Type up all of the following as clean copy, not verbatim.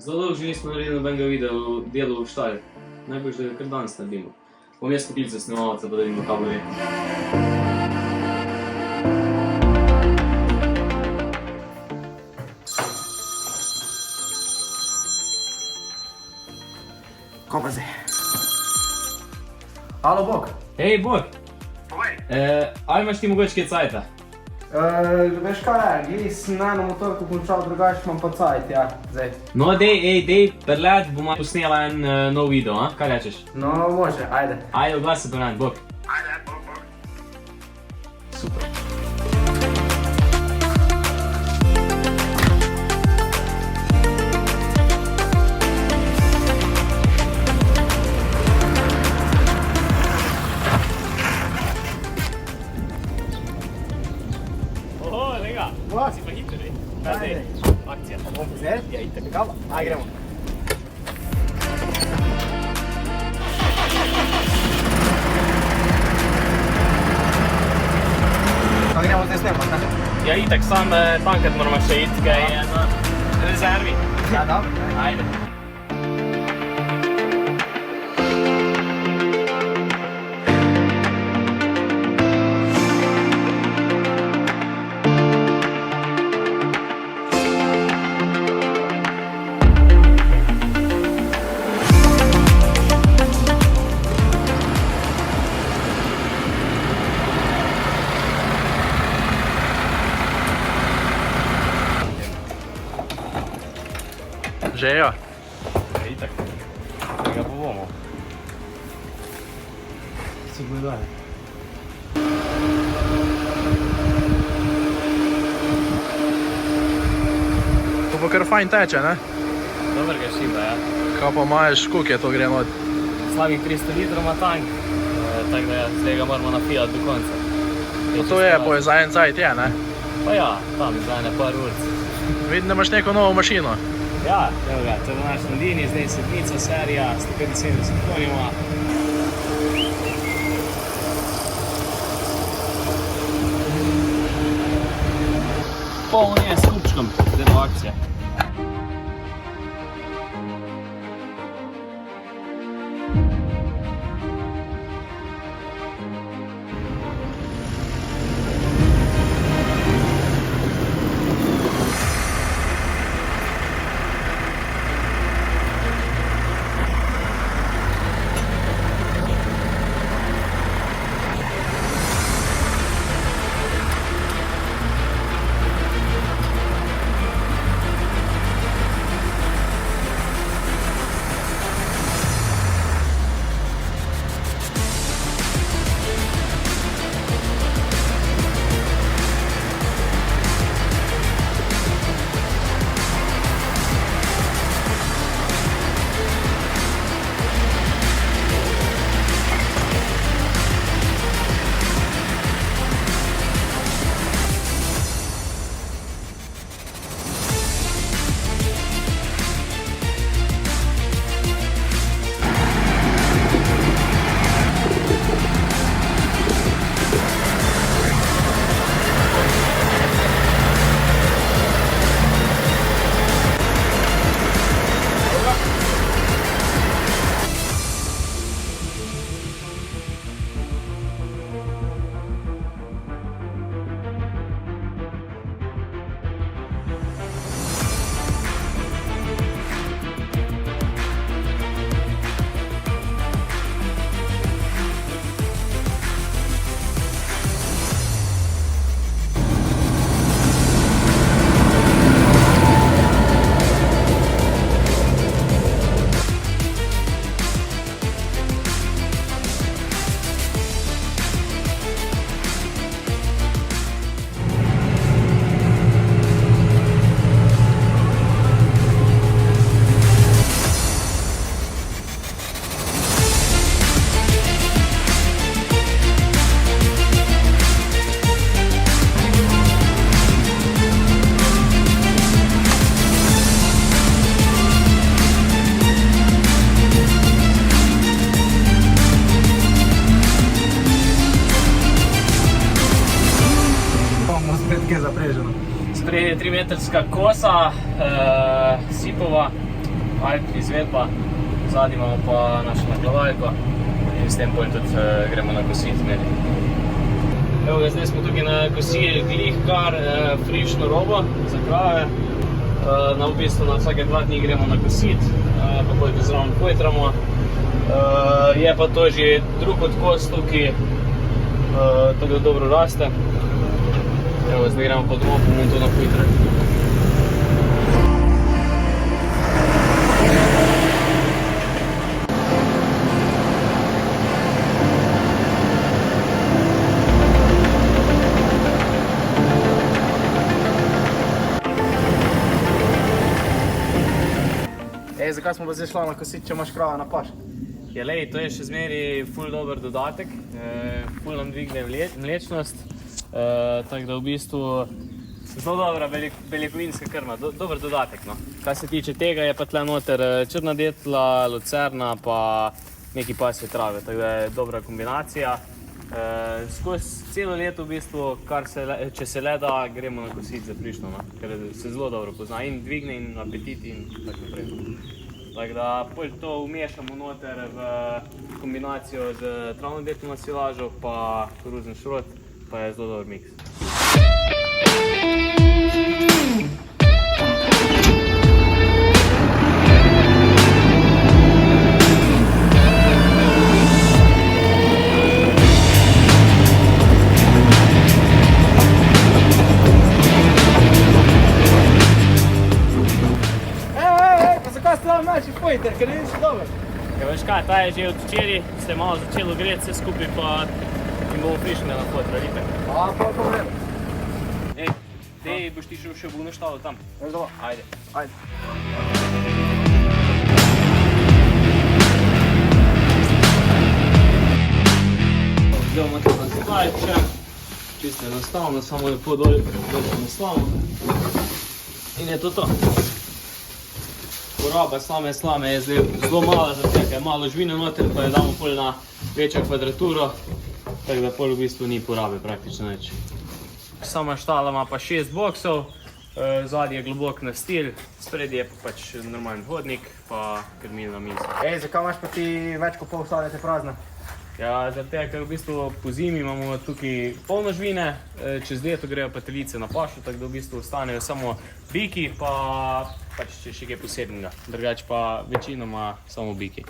Zelo dolgo že nismo naredili nobenega videa o delu v štali. Najbolj, da ga kar danes naredimo. Bom jaz poklical snemalca, pa da vidimo, kaj bo rekel. Kaj pa zdaj? Alo, Bog. Hej, Bog! Povej. Ali imaš ti mogoče kaj cajta? Veš kaj, glih sem na eno motorko končal, drugače imam pa cajt, ja, zdaj. No, dej, prlet, bomo posnela en nov video, a? Kaj rečeš? No, može, ajde. Ajde, oglas se prnet, Bog. Ajde, Bog. Super. Oho, lega, si pa hitro, dej. Kaj zdaj? Akcija. Bom pozner? Ja, itak. Kava? Aj, gremo. Kaj gremo zdaj snemat, ne? Ja, itak, sam tankat moramo še iti, kaj je na rezervi. Ja, dobro. Ajde. Žejo. Ja, itak. Tega pa bomo. Si gledaj. To pa kar fajn teče, ne? Dober ga šiba, ja. Kaj pa imaš, koliko je to gre not? Slabih 300 litrov ima tank, tako da zdaj ga moramo napijati do konca. To je, bo je za en cajt je, ne? Pa ja, tam za ene par ur. Vidim, da imaš neko novo mašino. Ja, evo ga, to je naš Landini, zdaj sedmica serija, 175 konjima. Poln je s kupčkom, zdaj bo akcija. Spredke zapreženo. Spred je 3-metrska kosa, sipova, Alp izvedba, zadnji imamo pa našo naplavalko in s tem bolj tudi gremo na kosit zmeri. Evo ga, zdaj smo tukaj na kosili glih kar frišno robo za krave. Na v bistvu na vsake 2 dni gremo na kosit, pa potem zraven pojtramo. Je pa to že drug odkos tukaj, tako da dobro raste. Evo, zdaj gremo pod robo, bomo to na pojtre. Zakaj smo pa zdaj šla na kosit, če imaš krava na paš? Ja, lej, to je še zmeri ful dober dodatek, ful nam dvigne mlečnost, tako da v bistvu zelo dobra beljakovinska krma, dober dodatek, no. Kar se tiče tega, je pa tle noter črna detla, lucerna pa neki pasje trave, tako da je dobra kombinacija. Skozi celo leto v bistvu, če se le da, gremo na kosit za frišno, no, ker se zelo dobro pozna in dvigne in apetit in tako naprej. Tako da pol to umešamo noter v kombinacijo z travnodetno silažo pa koruzni šrot, pa je zelo dober miks. Pojter, ker vidiš dobro. Ja, veš kaj, ta je že od včeraj, se je malo začelo greti vse skupaj pa in bomo prišli na fotra, vidite? Pa vrem. Ej, dej, boš ti še v štalo tam. Veš doma. Ajde. Ajde. Zdajmo to nastaviti še. Čisto enostavno, samo lepo dol nastavimo. In je to to. Poraba same slame je zdaj zelo mala, zato ker je malo žvine noter, pa jo damo pol na večjo kvadraturo, tako da pol v bistvu ni porabe praktično nič. Sama štala ima pa 6 boksov, zadnji je globok nastil, sprednji je pa pač normalen hodnik, pa krmilna miza. Zakaj imaš pa ti več kot pol štale te prazne? Ja, zaradi tega, ker v bistvu po zimi imamo tukaj polno žvine, čez leto grejo pa telice na pašo, tako da v bistvu ostanejo samo biki, pa pač če še kaj posebnega. Drugače pa večinoma samo biki.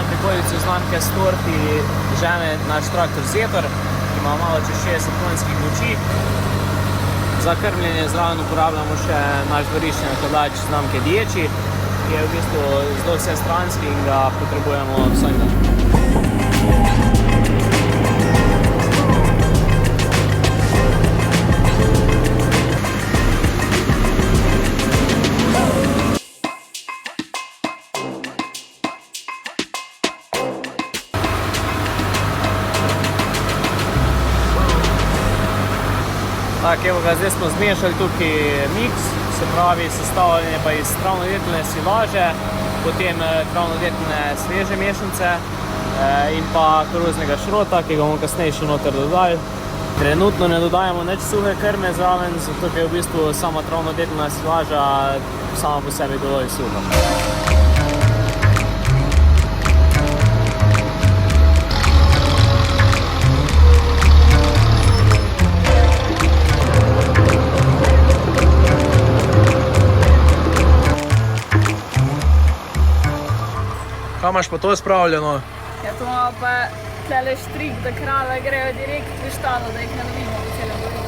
Prikolico znamke Storti žene naš traktor Zetor, ki ima malo čez 60 konjskih moči. Za krmljenje zraven uporabljamo še naš dvoriščni nakladač znamke Dječi, ki je v bistvu zelo vsestranski in ga potrebujemo vsak dan. Tako, evo ga, zdaj smo zmešali tukaj miks, se pravi sestavljanje pa iz travnodetne silaže, potem travnodetne sveže mešanice in pa koruznega šrota, ki ga bomo kasneje še noter dodali. Trenutno ne dodajamo nič suhe krme zraven, zato je v bistvu sama travnodetna silaža sama po sebi dovolj suha. Kaj imaš pa to spravljeno? Ja, to imamo pa tele štrik, da krave grejo direkt v štalo, da jih ne lovimo v celem dolu.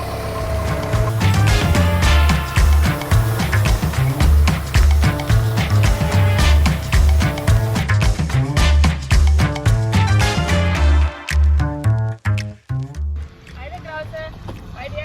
Ajde, kravce, ajde.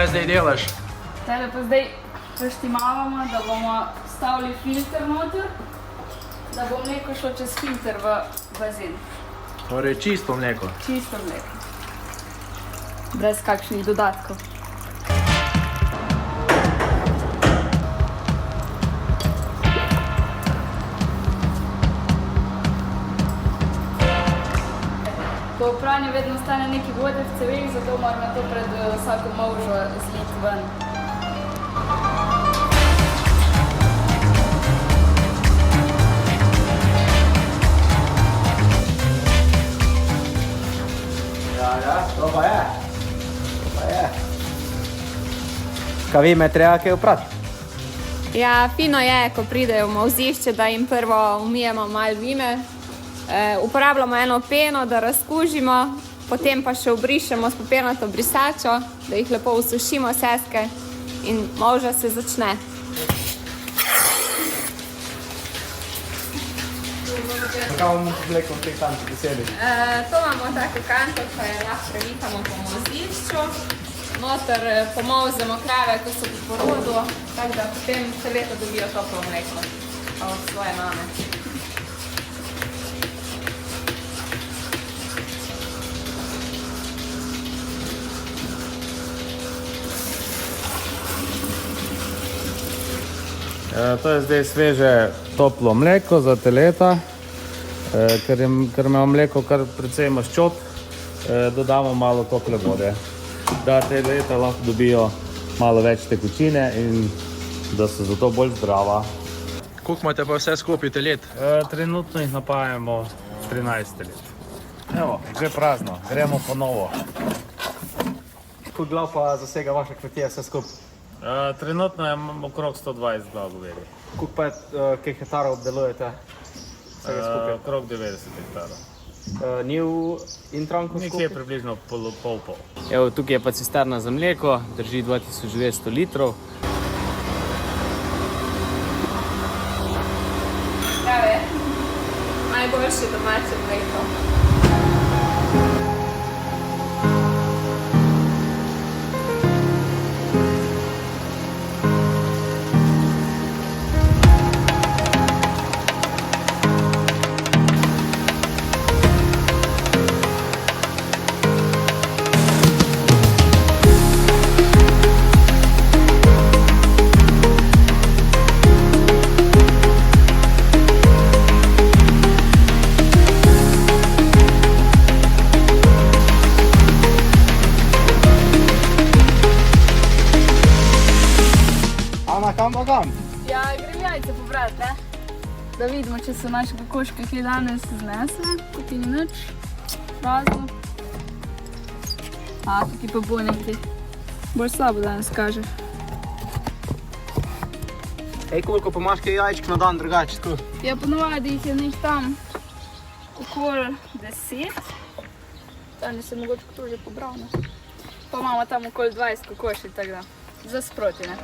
kaj zdaj delaš? Tele pa zdaj preštimavamo, da bomo stavili filter noter, da bo mleko šlo čez filter v bazen. Torej čisto mleko. Čisto mleko. Brez kakšnih dodatkov. Po pranju vedno ostane nekaj vode v cevih, zato moramo to pred vsako molžo zliti ven. Ja, to pa je. Kaj vi me treba kaj oprati? Ja, fino je, ko pridejo v molzišče, da jim prvo umijemo malo vime. Uporabljamo eno peno, da razkužimo, potem pa še obrišemo s papirnato brisačo, da jih lepo usušimo seske in molža se začne. Kaj bomo vlekom v tej kanti posebej? To imamo tako kanto, ko je lahko premikamo po molzišču. Noter pomolzemo krave, ko so po porodu, tako da potem teleta dobijo toplo mleko od svoje mame. To je zdaj sveže toplo mleko za teleta, ker ima mleko kar precej maščob, dodamo malo tople vode, da teleta lahko dobijo malo več tekočine in da so zato bolj zdrava. Koliko imate pa vse skupaj telet? Trenutno jih napajamo 13 telet. Evo, že prazno, gremo po novo. Koliko glav pa zasega vaša kmetija vse skupaj? Trenutno je okrog 120 glav govedi. Koliko pa kaj hektarov obdelujete vsega skupaj? Okrog 90 hektarov. Njiv in trankov skupaj? Nekje približno pol. Evo, tukaj je pa cisterna za mleko, drži 2200 litrov. Krave, najboljše domače mleko. Kam pa kam? Ja, grem jajce pobrati, ne? Da vidimo, če so naše kokoške kaj danes znesle, tukaj ni nič, prazno. Tukaj pa bo nekaj. Bolj slabo danes kaže. Ej, koliko pa imaš kaj jajčk na dan drugače tako? Ja, ponovadi jih je nekaj tam okoli 10. Danes je mogoče to že pobral, ne? Pa imamo tam okoli 20 kokoši, tako da za sproti, ne?